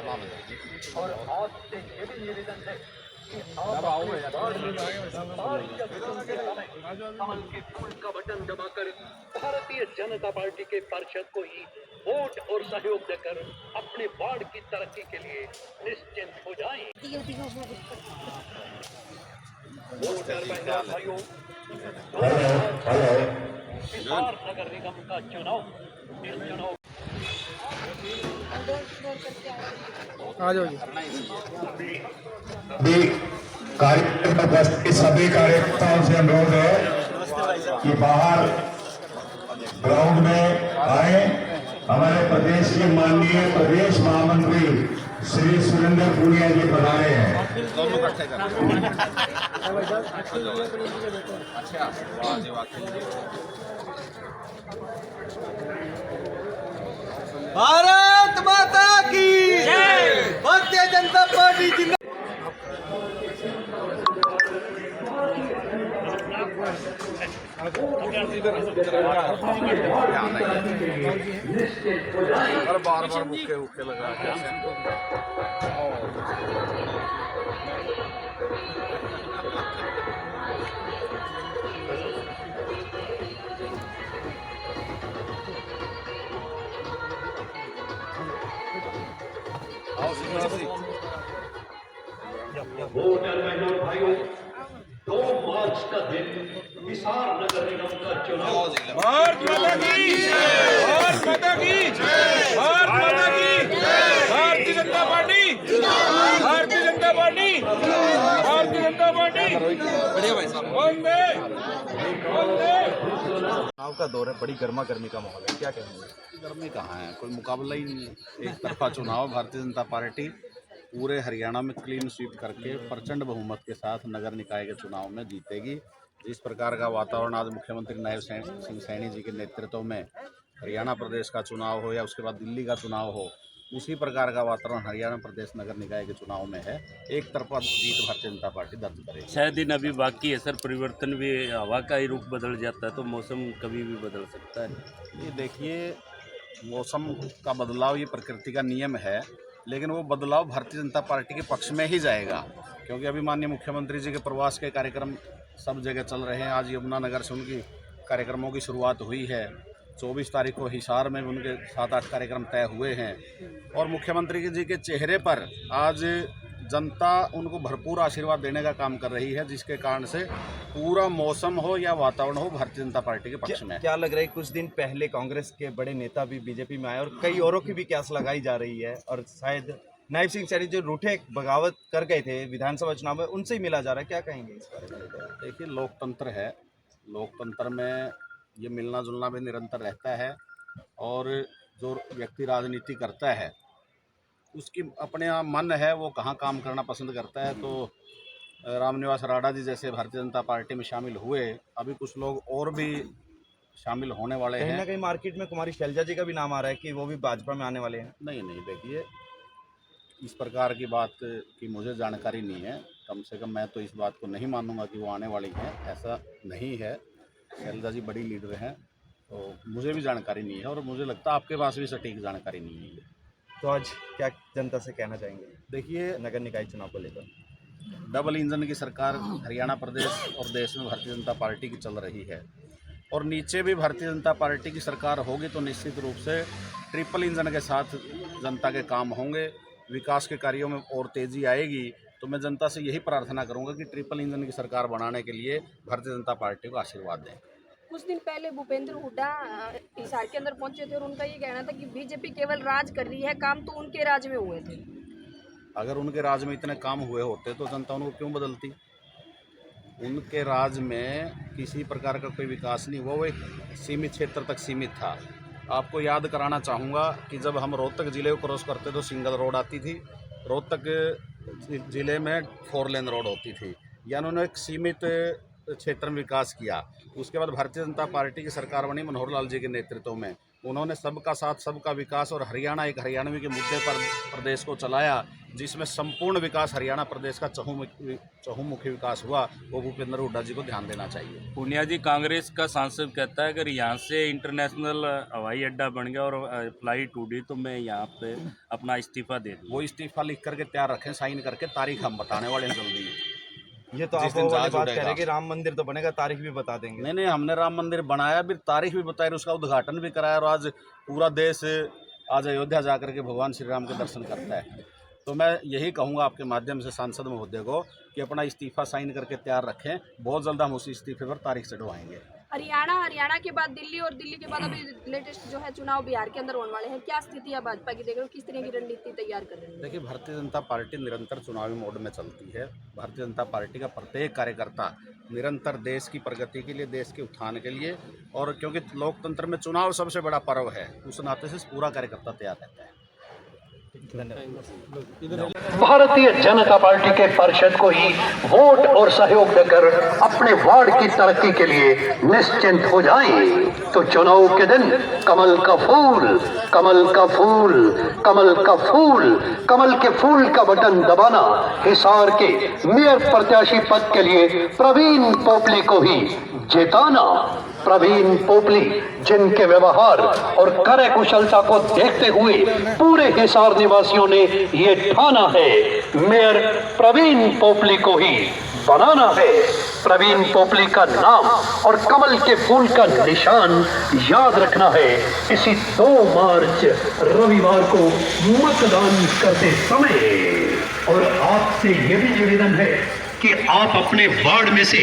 और आपसे ये भी निवेदन है कि आप कमल के फूल का बटन दबाकर भारतीय जनता पार्टी के पार्षद को ही वोट और सहयोग देकर अपने वार्ड की तरक्की के लिए निश्चिंत हो जाएं। वोटर बहनों भाइयों, हिसार नगर निगम का चुनाव, इस चुनाव आ जाओ जी। भी कार्यक्रम के सभी कार्यकर्ताओं से अनुरोध है कि बाहर ग्राउंड में आए। हमारे प्रदेश के माननीय प्रदेश महामंत्री श्री सुरेंद्र पूनिया जी पधारे हैं। भारत माता की जय। भारतीय जनता पार्टी जिंदाबाद। बार बार मुक्के लगा वोटर बहनों भाइयों, 2 मार्च का दिन हिसार नगर निगम का चुनाव। भारत माता की जय। भारत माता की जय। भारत माता की जय। भारतीय जनता पार्टी जिंदाबाद। भारतीय जनता पार्टी भारतीय जनता पार्टी बढ़िया भाई साहब। वंदे वंदे। चुनाव का दौर है, बड़ी गर्मा गर्मी का माहौल है, क्या कहेंगे? गर्मी कहाँ है, कोई मुकाबला ही नहीं है। एक तरफा चुनाव, भारतीय जनता पार्टी पूरे हरियाणा में क्लीन स्वीप करके प्रचंड बहुमत के साथ नगर निकाय के चुनाव में जीतेगी। जिस प्रकार का वातावरण आज मुख्यमंत्री नायब सिंह सैनी जी के नेतृत्व में हरियाणा प्रदेश का चुनाव हो या उसके बाद दिल्ली का चुनाव हो, उसी प्रकार का वातावरण हरियाणा प्रदेश नगर निकाय के चुनाव में है। एक तरफा जीत भारतीय जनता पार्टी दर्ज करेगी। 6 दिन अभी बाकी है सर, परिवर्तन भी, हवा का ही रुख बदल जाता है तो मौसम कभी भी बदल सकता है। ये देखिए, मौसम का बदलाव ये प्रकृति का नियम है, लेकिन वो बदलाव भारतीय जनता पार्टी के पक्ष में ही जाएगा, क्योंकि अभी माननीय मुख्यमंत्री जी के प्रवास के कार्यक्रम सब जगह चल रहे हैं। आज यमुनानगर से उनकी कार्यक्रमों की शुरुआत हुई है। 24 तारीख को हिसार में उनके 7-8 कार्यक्रम तय हुए हैं और मुख्यमंत्री जी के चेहरे पर आज जनता उनको भरपूर आशीर्वाद देने का काम कर रही है, जिसके कारण से पूरा मौसम हो या वातावरण हो भारतीय जनता पार्टी के पक्ष में। क्या लग रहा है, कुछ दिन पहले कांग्रेस के बड़े नेता भी बीजेपी में आए और कई औरों की भी क्यास लगाई जा रही है और शायद नायब सिंह सैनी जो रूठे बगावत कर गए थे विधानसभा चुनाव में, उनसे ही मिला जा रहा है, क्या कहेंगे इस बारे में? देखिए, लोकतंत्र है, लोकतंत्र में ये मिलना जुलना भी निरंतर रहता है और जो व्यक्ति राजनीति करता है उसकी अपने यहाँ मन है, वो कहाँ काम करना पसंद करता है। तो रामनिवास राणा जी जैसे भारतीय जनता पार्टी में शामिल हुए, अभी कुछ लोग और भी शामिल होने वाले हैं। कहीं ना कहीं मार्केट में कुमारी शैलजा जी का भी नाम आ रहा है कि वो भी भाजपा में आने वाले हैं। नहीं, देखिए, इस प्रकार की बात की मुझे जानकारी नहीं है। कम से कम मैं तो इस बात को नहीं मानूंगा कि वो आने वाली हैं, ऐसा नहीं है। शैलजा जी बड़ी लीडर हैं, तो मुझे भी जानकारी नहीं है और मुझे लगता है आपके पास भी सटीक जानकारी नहीं है। तो आज क्या जनता से कहना चाहेंगे देखिए, नगर निकाय चुनाव को लेकर? डबल इंजन की सरकार हरियाणा प्रदेश और देश में भारतीय जनता पार्टी की चल रही है और नीचे भी भारतीय जनता पार्टी की सरकार होगी तो निश्चित रूप से ट्रिपल इंजन के साथ जनता के काम होंगे, विकास के कार्यों में और तेज़ी आएगी। तो मैं जनता से यही प्रार्थना करूंगा कि ट्रिपल इंजन की सरकार बनाने के लिए भारतीय जनता पार्टी को आशीर्वाद दें। कुछ दिन पहले भूपेंद्र हुड्डा हिसार के अंदर पहुंचे थे और उनका ये कहना था कि बीजेपी केवल राज कर रही है, काम तो उनके राज में हुए थे। अगर उनके राज में इतने काम हुए होते तो जनता उनको क्यों बदलती? उनके राज में किसी प्रकार का कोई विकास नहीं हुआ, वो एक सीमित क्षेत्र तक सीमित था। आपको याद कराना चाहूँगा कि जब हम रोहतक ज़िले को क्रॉस करते तो सिंगल रोड आती थी, रोहतक ज़िले में 4 लेन रोड होती थी, यानी उन्होंने एक सीमित क्षेत्र में विकास किया। उसके बाद भारतीय जनता पार्टी की सरकार बनी मनोहर लाल जी के नेतृत्व में, उन्होंने सबका साथ सबका विकास और हरियाणा एक हरियाणवी के मुद्दे पर प्रदेश को चलाया। जिसमें संपूर्ण विकास हरियाणा प्रदेश का चहुमुखी विकास हुआ, वो भूपेंद्र हुड्डा जी को ध्यान देना चाहिए। पूनिया जी, कांग्रेस का सांसद कहता है अगर यहाँ से इंटरनेशनल हवाई अड्डा बन गया और फ्लाइट उड़ी तो मैं यहाँ पे अपना इस्तीफा दे दूँ। वो इस्तीफा लिख करके तैयार रखें, साइन करके, तारीख हम बताने वाले हैं जल्दी। ये तो जिस आप दिन वो वाली जहाज बात उड़ेगा। कह रहे हैं कि राम मंदिर तो बनेगा, तारीख भी बता देंगे। नहीं नहीं, हमने राम मंदिर बनाया भी, तारीख भी बताई, उसका उद्घाटन भी कराया, और आज पूरा देश आज अयोध्या जाकर के भगवान श्री राम के दर्शन करता है। तो मैं यही कहूँगा आपके माध्यम से सांसद महोदय को कि अपना इस्तीफा साइन करके तैयार रखें, बहुत जल्द हम उस इस्तीफे पर तारीख चढ़वाएंगे। हरियाणा के बाद दिल्ली और दिल्ली के बाद अभी लेटेस्ट जो है चुनाव बिहार के अंदर होने वाले हैं, क्या स्थिति है भाजपा की, देख रहे हो किस तरह की रणनीति तैयार कर रही है? देखिए, भारतीय जनता पार्टी निरंतर चुनावी मोड में चलती है। भारतीय जनता पार्टी का प्रत्येक कार्यकर्ता निरंतर देश की प्रगति के लिए, देश के उत्थान के लिए, और क्योंकि लोकतंत्र में चुनाव सबसे बड़ा पर्व है, उस नाते से पूरा कार्यकर्ता तैयार रहता है। भारतीय जनता पार्टी के पार्षद को ही वोट और सहयोग देकर अपने वार्ड की तरक्की के लिए निश्चिंत हो जाएं, तो चुनाव के दिन कमल का फूल, कमल का फूल, कमल का फूल, कमल के फूल का बटन दबाना, हिसार के मेयर प्रत्याशी पद के लिए प्रवीण पोपली को ही जिताना। प्रवीण पोपली, जिनके व्यवहार और कार्यकुशलता को देखते हुए पूरे हिसार निवासियों ने ये ठाना है, मेयर प्रवीण पोपली को ही बनाना है। प्रवीण पोपली का नाम और कमल के फूल का निशान याद रखना है। इसी 2 मार्च रविवार को मतदान करते समय, और आपसे ये भी निवेदन है कि आप अपने वार्ड में से